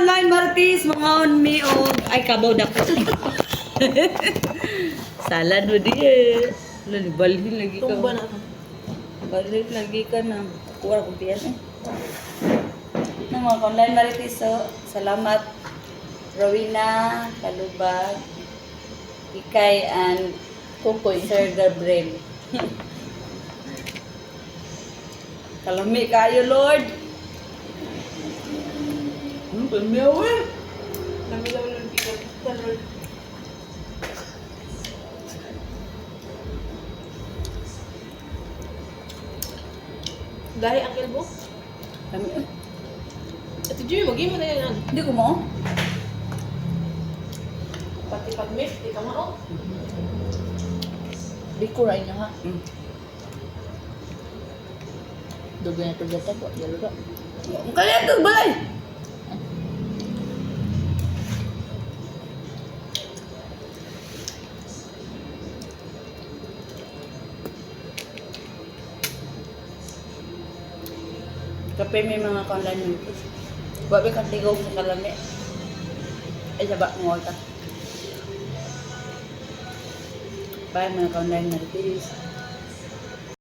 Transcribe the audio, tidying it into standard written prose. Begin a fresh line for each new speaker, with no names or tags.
online Martis, mga on me og ay kabaw dako. Salad mo di eh. Lali balhin lagi ka.
Tumba na ako.
Balhin lagi ka na. Kuha ko tiyan eh. Ng mga online Martis, so, salamat Rowena, Kalubag, Ikay, and
Kukoy.
Sir Gabriel. Kalami kayo, Lord. Pamiyaw eh.
Namilaw ng bigat. Lord. Dahil ang kelbo.
Kami eh.
Ate Joy, wag mo na yan.
Hindi ko mo.
Pati pag-miss, di ka mao.
Di ko rin ha.
Mm.
Dugo na ito dito po. Yalo do.
Kaya ito, balay. Kape may mga online nito. Babi kang tigaw sa kalami. Ay, saba mo ka. Bye mga online nito.